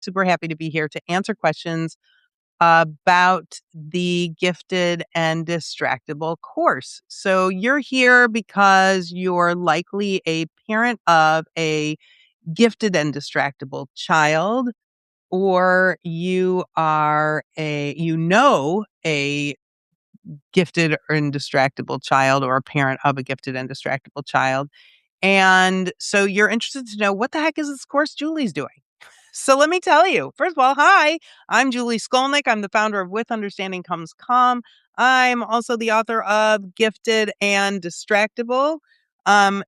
super happy to be here to answer questions about the Gifted and Distractible course. So you're here because you're likely a parent of a gifted and distractible child, or you know a gifted and distractible child, or a parent of a gifted and distractible child. And so you're interested to know, what the heck is this course Julie's doing? So let me tell you. First of all, hi, I'm Julie Skolnick. I'm the founder of With Understanding Comes Calm. I'm also the author of Gifted and Distractible.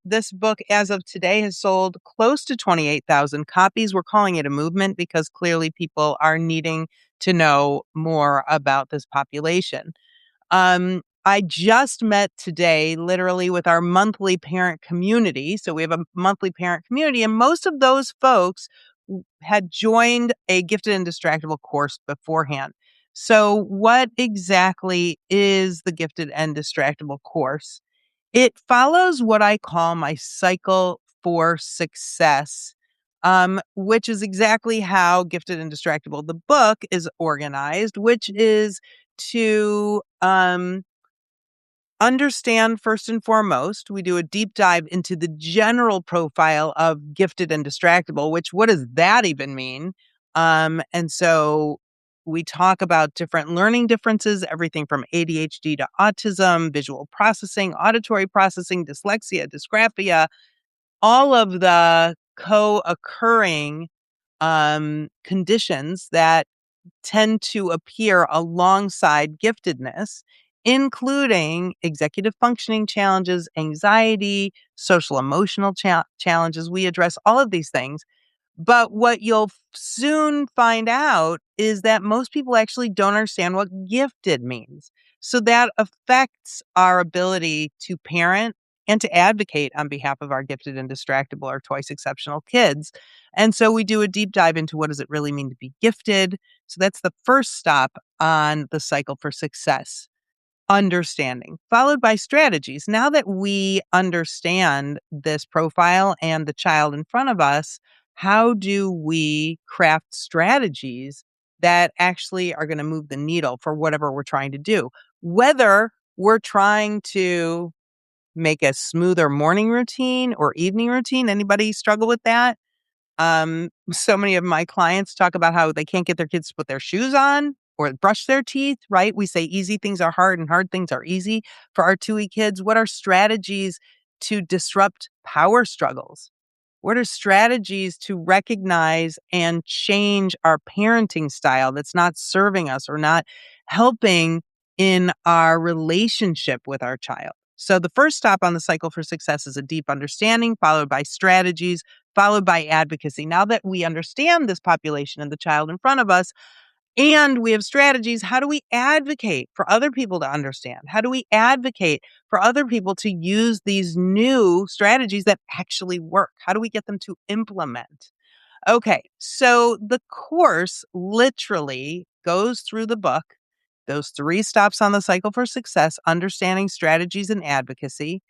This book, as of today, has sold close to 28,000 copies. We're calling it a movement because clearly people are needing to know more about this population. I just met today, literally, with our monthly parent community. So we have a monthly parent community, and most of those folks had joined a Gifted and Distractible course beforehand. So what exactly is the Gifted and Distractible course? It follows what I call my cycle for success, which is exactly how Gifted and Distractible, the book, is organized, which is to understand, first and foremost, we do a deep dive into the general profile of gifted and distractible, which, what does that even mean? And so we talk about different learning differences, everything from ADHD to autism, visual processing, auditory processing, dyslexia, dysgraphia, all of the co-occurring conditions that tend to appear alongside giftedness, including executive functioning challenges, anxiety, social emotional challenges. We address all of these things. But what you'll soon find out is that most people actually don't understand what gifted means. So that affects our ability to parent and to advocate on behalf of our gifted and distractible or twice exceptional kids. And so we do a deep dive into, what does it really mean to be gifted? So that's the first stop on the cycle for success. Understanding, followed by strategies. Now that we understand this profile and the child in front of us, how do we craft strategies that actually are going to move the needle for whatever we're trying to do? Whether we're trying to make a smoother morning routine or evening routine. Anybody struggle with that? So many of my clients talk about how they can't get their kids to put their shoes on or brush their teeth, right? We say easy things are hard and hard things are easy for our 2E kids. What are strategies to disrupt power struggles? What are strategies to recognize and change our parenting style that's not serving us or not helping in our relationship with our child? So the first stop on the cycle for success is a deep understanding, followed by strategies, followed by advocacy. Now that we understand this population and the child in front of us, and we have strategies, how do we advocate for other people to understand? How do we advocate for other people to use these new strategies that actually work? How do we get them to implement? Okay, so the course literally goes through the book, those 3 stops on the cycle for success: understanding, strategies, and advocacy.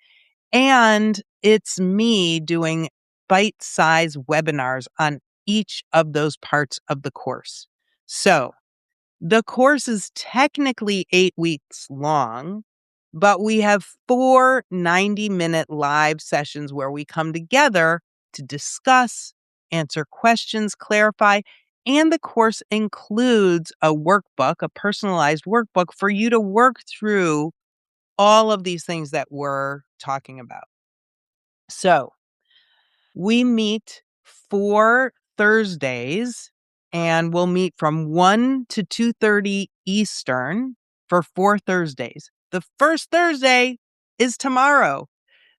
And it's me doing bite-sized webinars on each of those parts of the course. So the course is technically 8 weeks long, but we have 4 90-minute live sessions where we come together to discuss, answer questions, clarify, and the course includes a workbook, a personalized workbook for you to work through all of these things that we're talking about. So we meet 4 Thursdays, and we'll meet from 1 to 2:30 Eastern for 4 Thursdays. The first Thursday is tomorrow.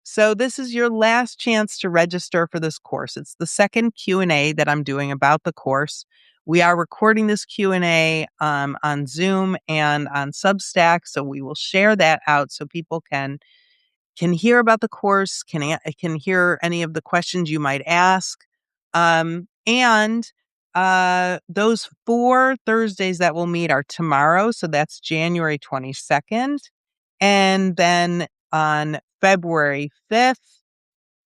So this is your last chance to register for this course. It's the second Q&A that I'm doing about the course. We are recording this Q&A on Zoom and on Substack, so we will share that out so people can hear about the course, can hear any of the questions you might ask. And those 4 Thursdays that we'll meet are tomorrow. So that's January 22nd. And then on February 5th,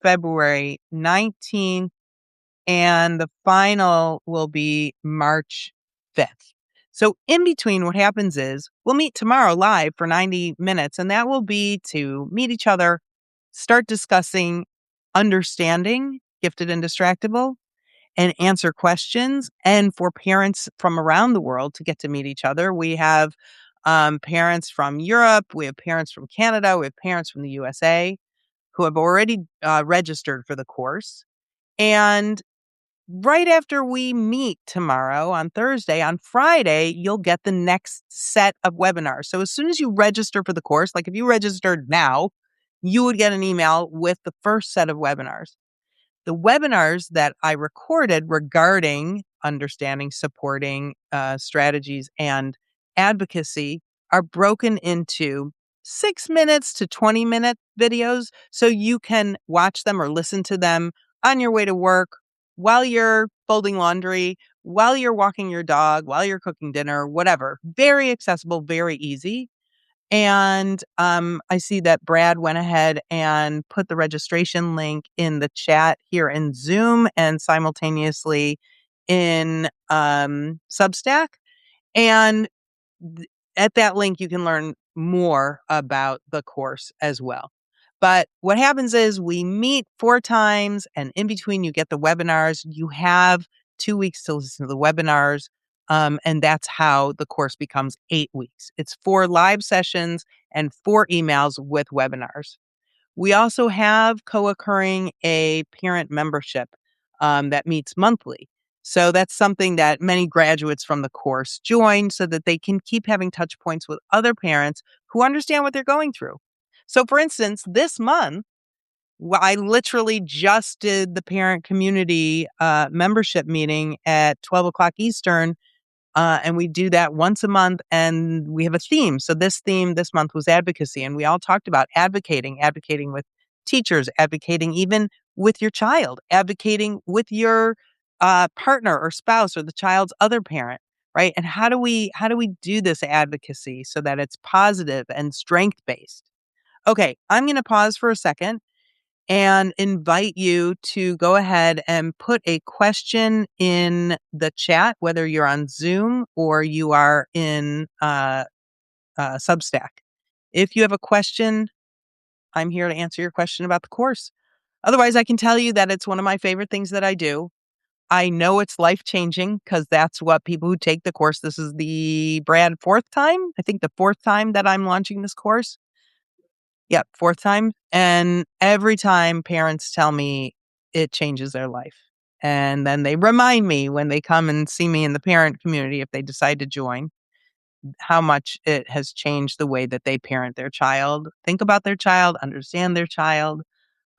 February 19th, and the final will be March 5th. So in between, what happens is we'll meet tomorrow live for 90 minutes, and that will be to meet each other, start discussing understanding gifted and distractible, and answer questions. And for parents from around the world to get to meet each other, we have parents from Europe, we have parents from Canada, we have parents from the USA who have already registered for the course. And right after we meet tomorrow on Thursday, on Friday, you'll get the next set of webinars. So as soon as you register for the course, like if you registered now, you would get an email with the first set of webinars. The webinars that I recorded regarding understanding, supporting strategies and advocacy are broken into 6 minutes to 20-minute videos. So you can watch them or listen to them on your way to work, while you're folding laundry, while you're walking your dog, while you're cooking dinner, whatever. Very accessible, very easy. And I see that Brad went ahead and put the registration link in the chat here in Zoom and simultaneously in Substack. And at that link, you can learn more about the course as well. But what happens is we meet 4 times, and in between, you get the webinars. You have 2 weeks to listen to the webinars. And that's how the course becomes 8 weeks. It's 4 live sessions and 4 emails with webinars. We also have co-occurring a parent membership that meets monthly. So that's something that many graduates from the course join so that they can keep having touch points with other parents who understand what they're going through. So, for instance, this month, I literally just did the parent community membership meeting at 12 o'clock Eastern. And we do that once a month, and we have a theme. So this theme this month was advocacy, and we all talked about advocating with teachers, advocating even with your child, advocating with your partner or spouse or the child's other parent, right? And how do we do this advocacy so that it's positive and strength based? Okay, I'm going to pause for a second and invite you to go ahead and put a question in the chat, whether you're on Zoom or you are in Substack. If you have a question, I'm here to answer your question about the course. Otherwise, I can tell you that it's one of my favorite things that I do. I know it's life-changing because that's what people who take the course, this is the Brad 4th time, I think the 4th time that I'm launching this course. Yep, 4th time, and every time parents tell me it changes their life, and then they remind me when they come and see me in the parent community, if they decide to join, how much it has changed the way that they parent their child, think about their child, understand their child,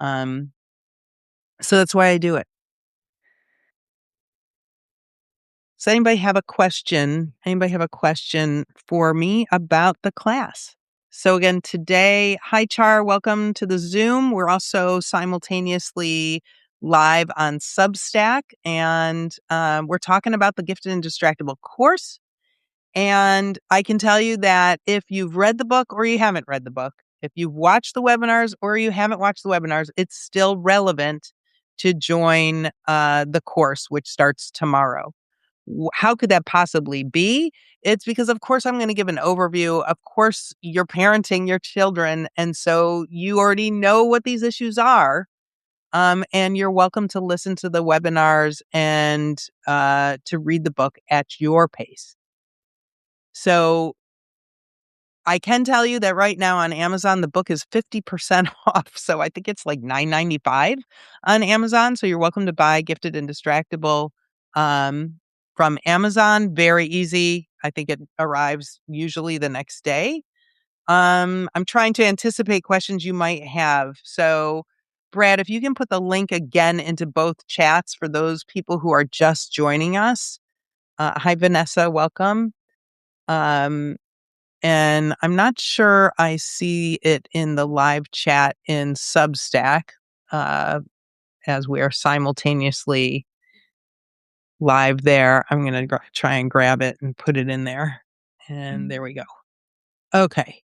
um, so that's why I do it. Does anybody have a question? Anybody have a question for me about the class? So again, today, hi Char, welcome to the Zoom. We're also simultaneously live on Substack, and we're talking about the Gifted and Distractible course. And I can tell you that if you've read the book or you haven't read the book, if you've watched the webinars or you haven't watched the webinars, it's still relevant to join the course, which starts tomorrow. How could that possibly be? It's because, of course, I'm going to give an overview. Of course, you're parenting your children, and so you already know what these issues are. And you're welcome to listen to the webinars and to read the book at your pace. So I can tell you that right now on Amazon, the book is 50% off. So I think it's like $9.95 on Amazon. So you're welcome to buy Gifted and Distractible from Amazon. Very easy. I think it arrives usually the next day. I'm trying to anticipate questions you might have. So, Brad, if you can put the link again into both chats for those people who are just joining us. Hi, Vanessa. Welcome. Um, and I'm not sure I see it in the live chat in Substack uh, as we are simultaneously live there. I'm going to try and grab it and put it in there. And there we go. Okay.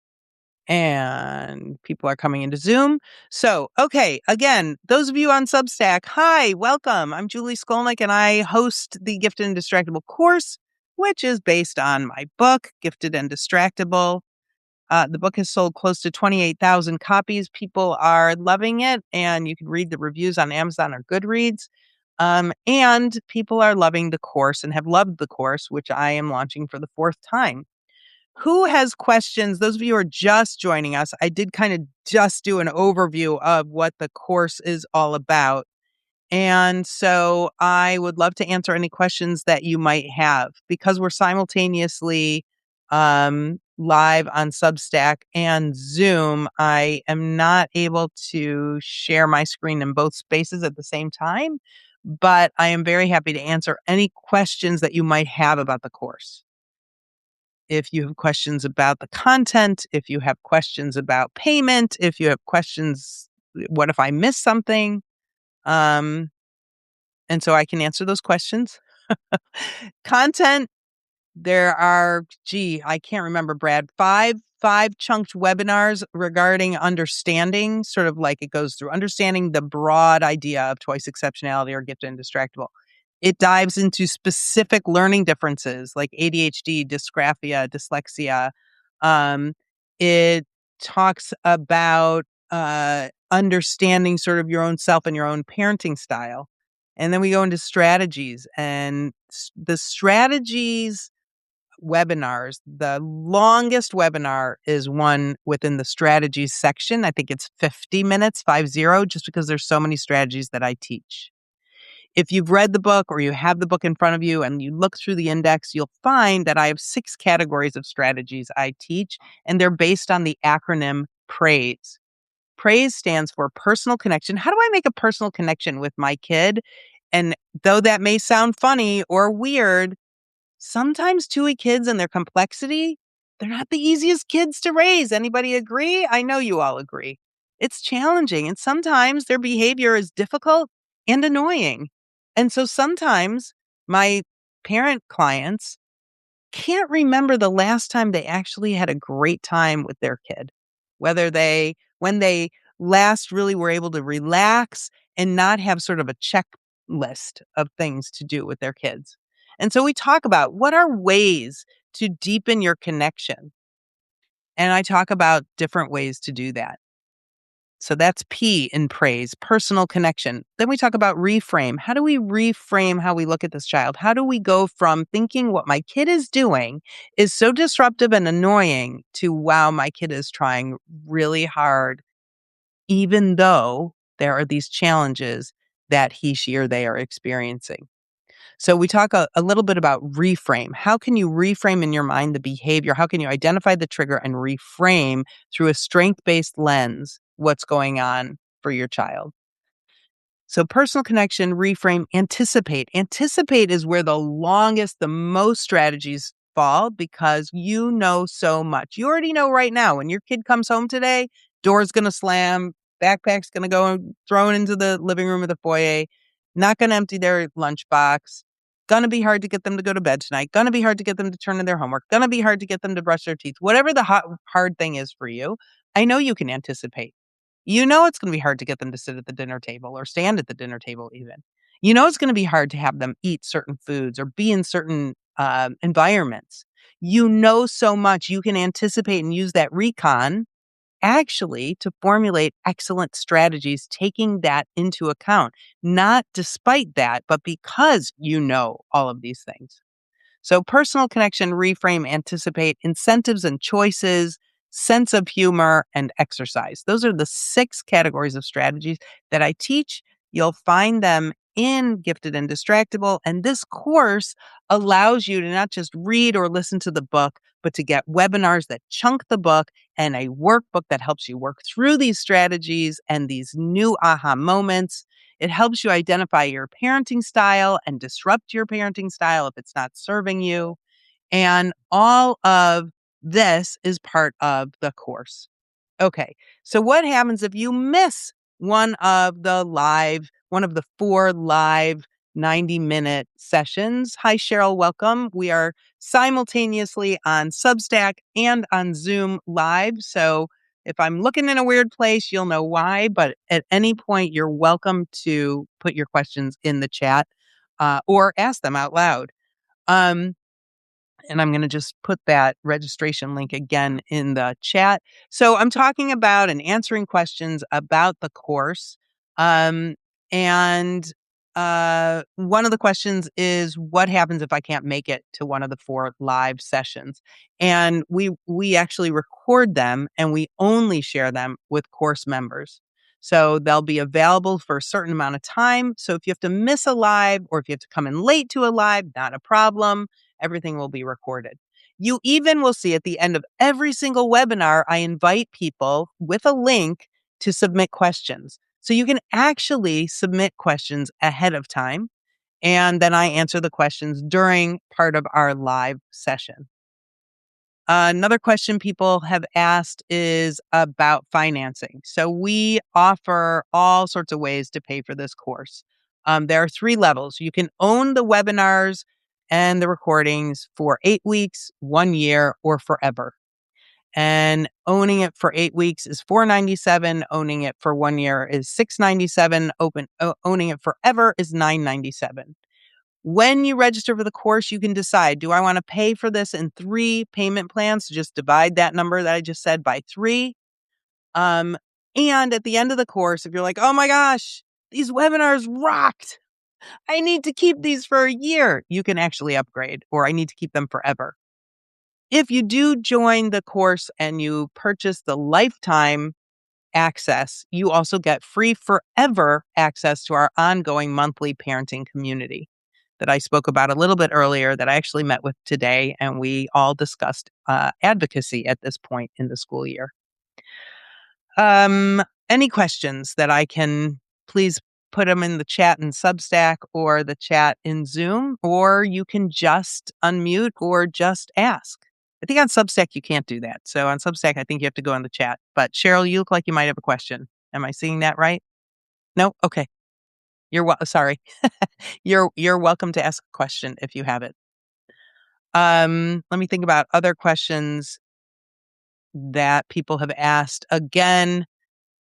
And people are coming into Zoom. So, okay, again, those of you on Substack, hi, welcome. I'm Julie Skolnick, and I host the Gifted and Distractible course, which is based on my book, Gifted and Distractible. The book has sold close to 28,000 copies. People are loving it, and you can read the reviews on Amazon or Goodreads. And people are loving the course and have loved the course, which I am launching for the 4th time. Who has questions? Those of you who are just joining us, I did kind of just do an overview of what the course is all about. And so I would love to answer any questions that you might have because we're simultaneously live on Substack and Zoom. I am not able to share my screen in both spaces at the same time, but I am very happy to answer any questions that you might have about the course. If you have questions about the content, if you have questions about payment, if you have questions, what if I missed something? And so I can answer those questions. Content, there are, I can't remember, Brad, five chunked webinars regarding understanding, sort of like it goes through understanding the broad idea of twice exceptionality or gifted and distractible. It dives into specific learning differences like ADHD, dysgraphia, dyslexia. It talks about understanding sort of your own self and your own parenting style. And then we go into strategies, and the strategies webinars, the longest webinar is one within the strategies section. I think it's 50 minutes, 50, just because there's so many strategies that I teach. If you've read the book or you have the book in front of you and you look through the index, you'll find that I have 6 categories of strategies I teach, and they're based on the acronym PRAISE. PRAISE stands for personal connection. How do I make a personal connection with my kid? And though that may sound funny or weird, sometimes TUI kids and their complexity, they're not the easiest kids to raise. Anybody agree? I know you all agree. It's challenging, and sometimes their behavior is difficult and annoying. And so sometimes my parent clients can't remember the last time they actually had a great time with their kid, when they last really were able to relax and not have sort of a checklist of things to do with their kids. And so we talk about what are ways to deepen your connection. And I talk about different ways to do that. So that's P in praise, personal connection. Then we talk about reframe. How do we reframe how we look at this child? How do we go from thinking what my kid is doing is so disruptive and annoying to, wow, my kid is trying really hard, even though there are these challenges that he, she, or they are experiencing. So we talk a little bit about reframe. How can you reframe in your mind the behavior? How can you identify the trigger and reframe through a strength-based lens what's going on for your child? So personal connection, reframe, anticipate. Anticipate is where the most strategies fall because you know so much. You already know right now when your kid comes home today, door's going to slam, backpack's going to go thrown into the living room or the foyer, not going to empty their lunchbox, going to be hard to get them to go to bed tonight, going to be hard to get them to turn in their homework, going to be hard to get them to brush their teeth. Whatever the hard thing is for you, I know you can anticipate. You know it's going to be hard to get them to sit at the dinner table or stand at the dinner table even. You know it's going to be hard to have them eat certain foods or be in certain environments. You know so much. You can anticipate and use that recon actually to formulate excellent strategies, taking that into account, not despite that, but because you know all of these things. So personal connection, reframe, anticipate, incentives and choices, sense of humor, and exercise. Those are the 6 categories of strategies that I teach. You'll find them in Gifted and Distractible. And this course allows you to not just read or listen to the book, but to get webinars that chunk the book and a workbook that helps you work through these strategies and these new aha moments. It helps you identify your parenting style and disrupt your parenting style if it's not serving you. And all of this is part of the course. Okay, so what happens if you miss one of the 4 live 90-minute sessions? Hi, Cheryl, welcome. We are simultaneously on Substack and on Zoom live. So If I'm looking in a weird place, you'll know why, but at any point, you're welcome to put your questions in the chat or ask them out loud. And I'm going to just put that registration link again in the chat. So I'm talking about and answering questions about the course. Um, and one of the questions is, what happens if I can't make it to one of the 4 live sessions? And we actually record them and we only share them with course members. So they'll be available for a certain amount of time. So if you have to miss a live or if you have to come in late to a live, not a problem. Everything will be recorded. You even will see at the end of every single webinar, I invite people with a link to submit questions. So you can actually submit questions ahead of time. And then I answer the questions during part of our live session. Another question people have asked is about financing. So we offer all sorts of ways to pay for this course. There are 3 levels. You can own the webinars and the recordings for 8 weeks, 1 year, or forever. And owning it for 8 weeks is $497. Owning it for 1 year is $697. Owning it forever is $997. When you register for the course, you can decide, do I want to pay for this in 3 payment plans? So just divide that number that I just said by 3. And at the end of the course, if you're like, oh my gosh, these webinars rocked, I need to keep these for a year, you can actually upgrade, or I need to keep them forever. If you do join the course and you purchase the lifetime access, you also get free forever access to our ongoing monthly parenting community that I spoke about a little bit earlier, that I actually met with today, and we all discussed advocacy at this point in the school year. Any questions that I can please put them in the chat in Substack or the chat in Zoom, or you can just unmute or just ask. I think on Substack you can't do that. So on Substack, I think you have to go in the chat. But Cheryl, you look like you might have a question. Am I seeing that right? No? Okay. Sorry. You're welcome to ask a question if you have it. Let me think about other questions that people have asked. Again,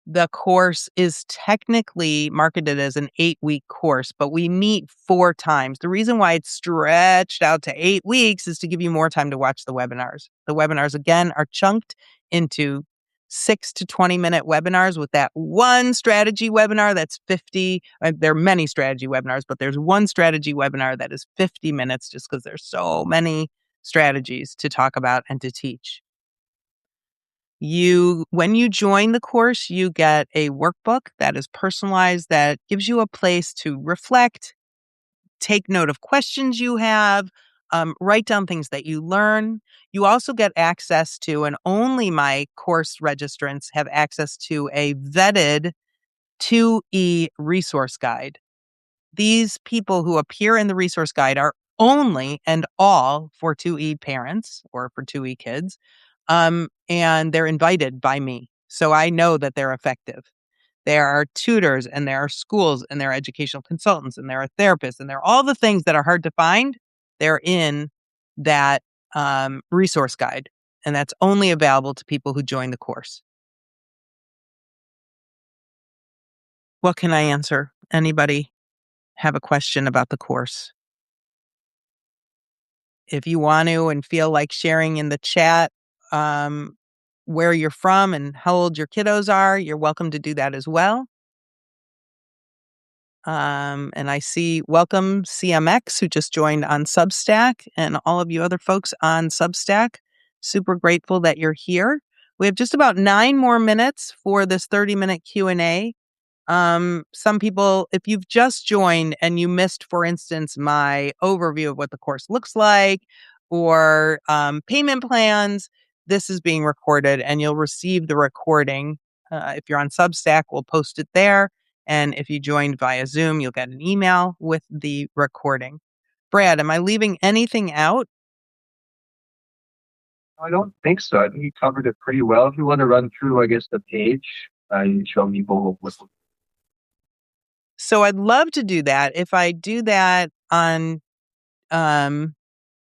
the course is technically marketed as an 8-week course, but we meet 4 times. The reason why it's stretched out to 8 weeks is to give you more time to watch the webinars. The webinars, again, are chunked into 6 to 20-minute webinars, with that one strategy webinar that's 50. There are many strategy webinars, but there's one strategy webinar that is 50 minutes just because there's so many strategies to talk about and to teach. When you join the course, you get a workbook that is personalized, that gives you a place to reflect, take note of questions you have, write down things that you learn. You also get access to, and only my course registrants have access to, a vetted 2E resource guide. These people who appear in the resource guide are only and all for 2E parents or for 2E kids. And they're invited by me. So I know that they're effective. There are tutors and there are schools and there are educational consultants and there are therapists and there are all the things that are hard to find. They're in that resource guide. And that's only available to people who join the course. What can I answer? Anybody have a question about the course? If you want to and feel like sharing in the chat where you're from and how old your kiddos are, you're welcome to do that as well. And I see, welcome CMX, who just joined on Substack, and all of you other folks on Substack. Super grateful that you're here. We have just about 9 more minutes for this 30-minute Q&A. Some people, if you've just joined and you missed, for instance, my overview of what the course looks like, or payment plans, this is being recorded and you'll receive the recording. If you're on Substack, we'll post it there. And if you joined via Zoom, you'll get an email with the recording. Brad, am I leaving anything out? I don't think so. I think you covered it pretty well. If you want to run through, I guess, the page and show people what's. So I'd love to do that. If I do that on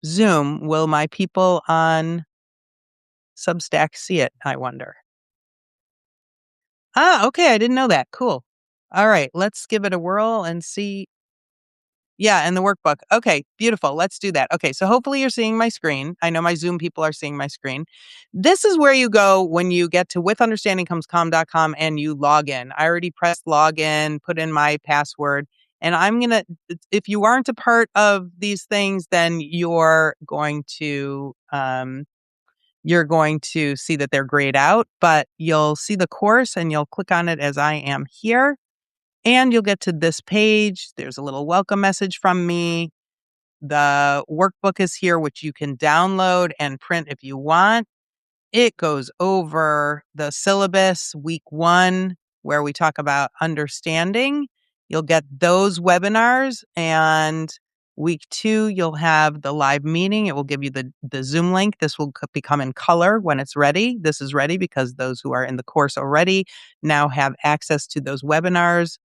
Zoom, will my people on Substack see it, I wonder? Ah, okay, I didn't know that. Cool. All right, let's give it a whirl and see. Yeah, and the workbook. Okay, beautiful. Let's do that. Okay, so hopefully you're seeing my screen. I know my Zoom people are seeing my screen. This is where you go when you get to withunderstandingcomescalm.com and you log in. I already pressed login, put in my password, and I'm going to if you aren't a part of these things, then you're going to see that they're grayed out, but you'll see the course and you'll click on it as I am here. And you'll get to this page. There's a little welcome message from me. The workbook is here, which you can download and print if you want. It goes over the syllabus, week 1, where we talk about understanding. You'll get those webinars, and week 2, you'll have the live meeting. It will give you the Zoom link. This will become in color when it's ready. This is ready because those who are in the course already now have access to those webinars.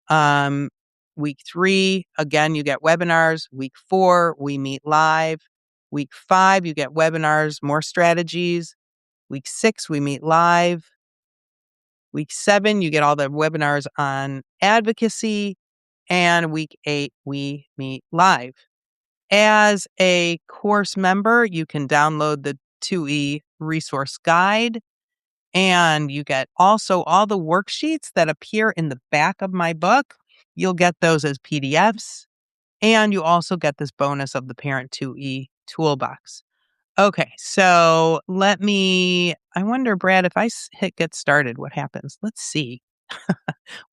Um, Week 3, again, you get webinars. Week 4, we meet live. Week 5, you get webinars, more strategies. Week 6, we meet live. Week 7, you get all the webinars on advocacy. And week 8, we meet live. As a course member, you can download the 2E resource guide. And you get also all the worksheets that appear in the back of my book. You'll get those as PDFs. And you also get this bonus of the Parent 2E toolbox. Okay, so I wonder, Brad, if I hit get started, what happens? Let's see.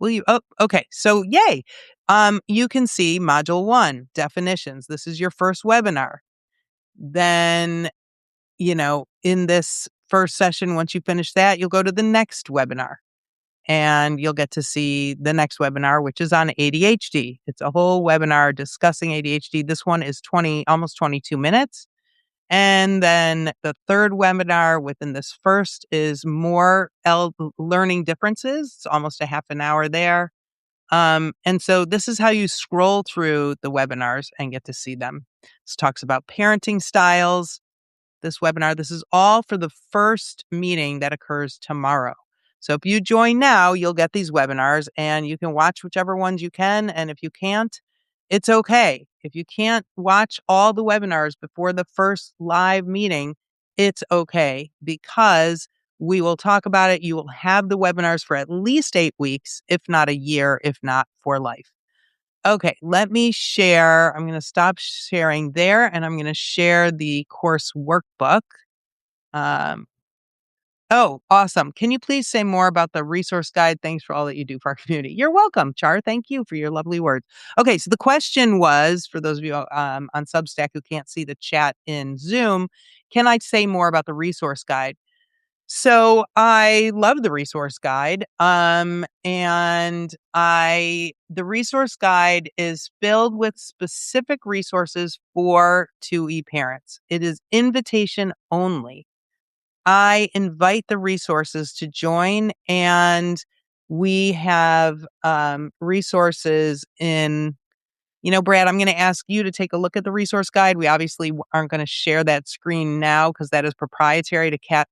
Will you? Oh, okay. So yay. You can see module 1, definitions. This is your first webinar. Then, in this first session, once you finish that, you'll go to the next webinar and you'll get to see the next webinar, which is on ADHD. It's a whole webinar discussing ADHD. This one is almost 22 minutes. And then the third webinar within this first is more learning differences. It's almost a half an hour there. And so this is how you scroll through the webinars and get to see them. This talks about parenting styles, this webinar. This is all for the first meeting that occurs tomorrow. So if you join now, you'll get these webinars and you can watch whichever ones you can. And if you can't, it's okay. If you can't watch all the webinars before the first live meeting, it's okay because we will talk about it. You will have the webinars for at least 8 weeks, if not a year, if not for life. Okay, let me share. I'm going to stop sharing there and I'm going to share the course workbook. Um, oh, awesome. Can you please say more about the resource guide? Thanks for all that you do for our community. You're welcome, Char. Thank you for your lovely words. Okay, so the question was, for those of you on Substack who can't see the chat in Zoom, can I say more about the resource guide? So I love the resource guide. The resource guide is filled with specific resources for 2E parents. It is invitation only. I invite the resources to join, and we have resources in Brad, I'm going to ask you to take a look at the resource guide. We obviously aren't going to share that screen now because that is proprietary to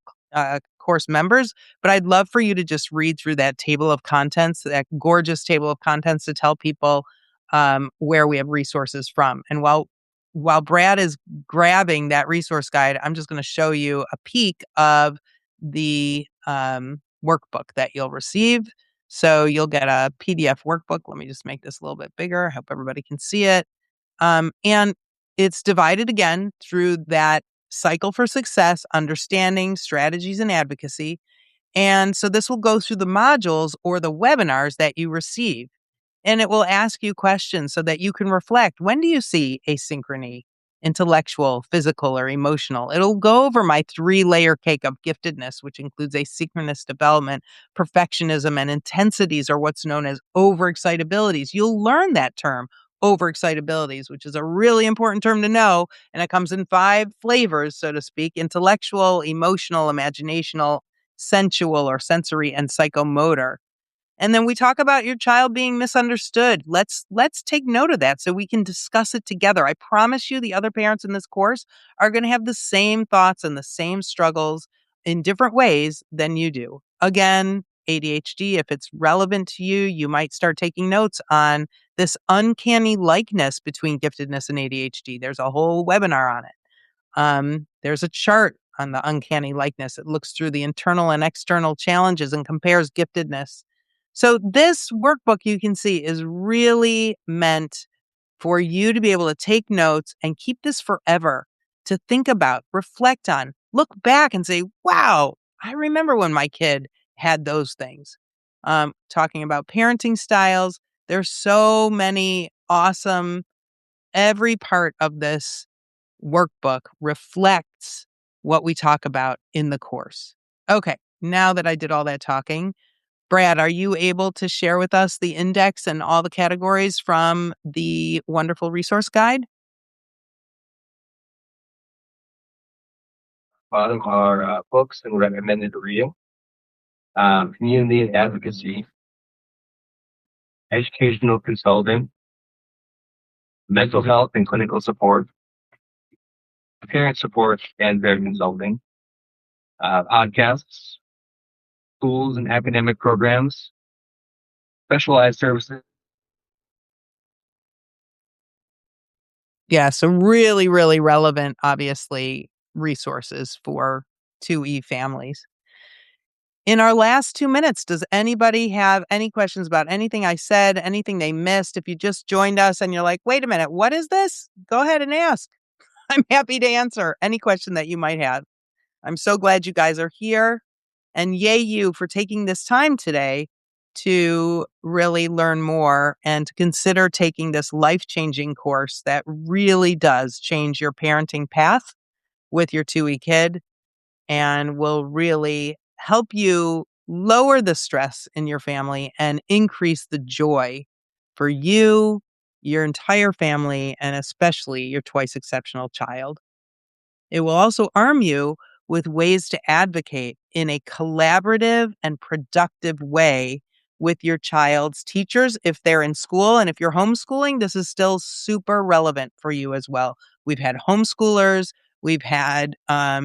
course members. But I'd love for you to just read through that table of contents, that gorgeous table of contents, to tell people where we have resources from. And while Brad is grabbing that resource guide, I'm just going to show you a peek of the workbook that you'll receive. So you'll get a PDF workbook. Let me just make this a little bit bigger. I hope everybody can see it. And it's divided again through that cycle for success, understanding, strategies, and advocacy. And so this will go through the modules or the webinars that you receive. And it will ask you questions so that you can reflect. When do you see asynchrony, intellectual, physical, or emotional? It'll go over my 3-layer cake of giftedness, which includes asynchronous development, perfectionism, and intensities, or what's known as overexcitabilities. You'll learn that term, overexcitabilities, which is a really important term to know. And it comes in 5 flavors, so to speak: intellectual, emotional, imaginational, sensual or sensory, and psychomotor. And then we talk about your child being misunderstood. Let's take note of that so we can discuss it together. I promise you the other parents in this course are going to have the same thoughts and the same struggles in different ways than you do. Again, ADHD, if it's relevant to you, you might start taking notes on this uncanny likeness between giftedness and ADHD. There's a whole webinar on it. There's a chart on the uncanny likeness. It looks through the internal and external challenges and compares giftedness. So this workbook, you can see, is really meant for you to be able to take notes and keep this forever, to think about, reflect on, look back and say, wow, I remember when my kid had those things. Talking about parenting styles, there's so many awesome, every part of this workbook reflects what we talk about in the course. Okay, now that I did all that talking, Brad, are you able to share with us the index and all the categories from the wonderful resource guide? Bottom are books and recommended reading, community and advocacy, educational consulting, mental health and clinical support, parent support and parent consulting, podcasts, schools and academic programs, specialized services. Yeah, so really, really relevant, obviously, resources for 2E families. In our last 2 minutes, does anybody have any questions about anything I said, anything they missed? If you just joined us and you're like, wait a minute, what is this? Go ahead and ask. I'm happy to answer any question that you might have. I'm so glad you guys are here. And yay, you for taking this time today to really learn more and to consider taking this life changing course that really does change your parenting path with your 2E kid and will really help you lower the stress in your family and increase the joy for you, your entire family, and especially your twice exceptional child. It will also arm you with ways to advocate in a collaborative and productive way with your child's teachers if they're in school. And if you're homeschooling, this is still super relevant for you as well. We've had homeschoolers, we've had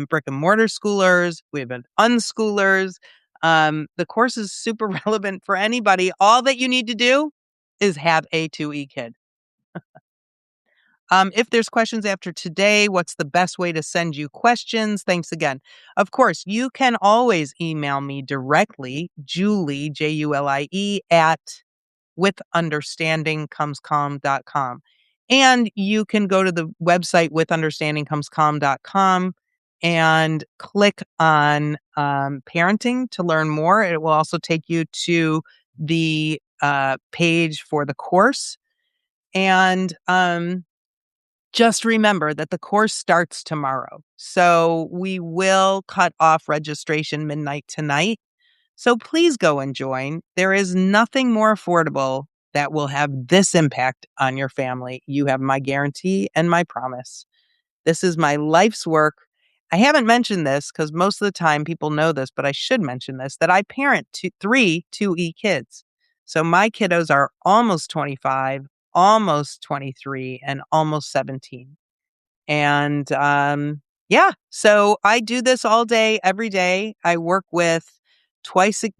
brick and mortar schoolers, we've had unschoolers. The course is super relevant for anybody. All that you need to do is have a 2E kid. If there's questions after today, what's the best way to send you questions? Thanks again. Of course, you can always email me directly, Julie, Julie, at withunderstandingcomescalm.com. And you can go to the website withunderstandingcomescalm.com and click on parenting to learn more. It will also take you to the page for the course. And just remember that the course starts tomorrow. So we will cut off registration midnight tonight. So please go and join. There is nothing more affordable that will have this impact on your family. You have my guarantee and my promise. This is my life's work. I haven't mentioned this because most of the time people know this, but I should mention this, that I parent three 2E kids. So my kiddos are almost 25, almost 23, and almost 17. And yeah, so I do this all day, every day. I work with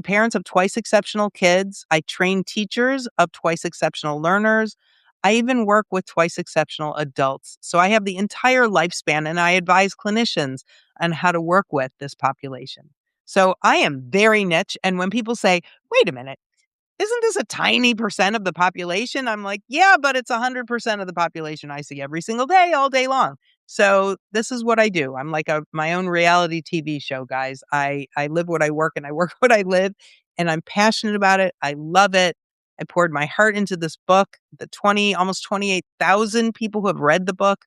parents of twice exceptional kids. I train teachers of twice exceptional learners. I even work with twice exceptional adults. So I have the entire lifespan and I advise clinicians on how to work with this population. So I am very niche. And when people say, wait a minute, isn't this a tiny percent of the population? I'm like, yeah, but it's 100% of the population I see every single day, all day long. So this is what I do. I'm like my own reality TV show, guys. I live what I work and I work what I live, and I'm passionate about it. I love it. I poured my heart into this book. The almost 28,000 people who have read the book.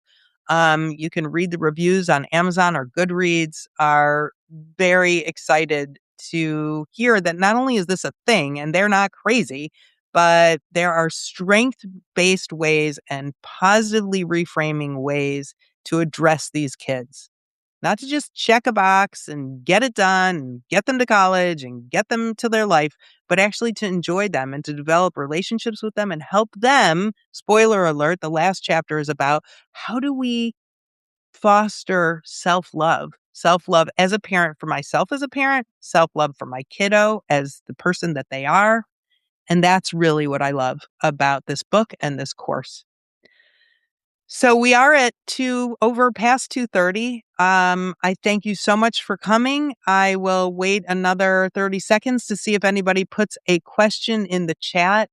You can read the reviews on Amazon or Goodreads, are very excited to hear that not only is this a thing and they're not crazy, but there are strength-based ways and positively reframing ways to address these kids. Not to just check a box and get it done and get them to college and get them to their life, but actually to enjoy them and to develop relationships with them and help them. Spoiler alert, the last chapter is about how do we foster self-love self-love as a parent for myself as a parent, self-love for my kiddo as the person that they are. And that's really what I love about this book and this course. So we are at over past 2:30. I thank you so much for coming. I will wait another 30 seconds to see if anybody puts a question in the chat.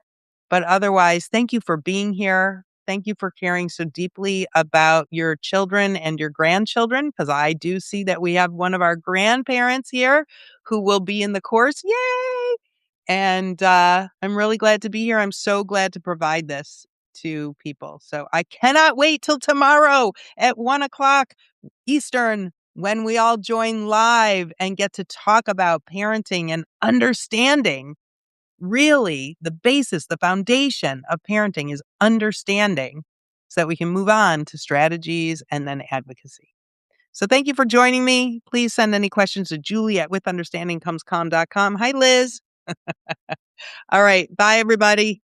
But otherwise, thank you for being here. Thank you for caring so deeply about your children and your grandchildren, because I do see that we have one of our grandparents here who will be in the course. Yay! And I'm really glad to be here. I'm so glad to provide this to people. So I cannot wait till tomorrow at 1:00 Eastern when we all join live and get to talk about parenting and understanding. Really, the basis, the foundation of parenting is understanding so that we can move on to strategies and then advocacy. So thank you for joining me. Please send any questions to Julie@withunderstandingcomescalm.com. Hi, Liz. All right. Bye, everybody.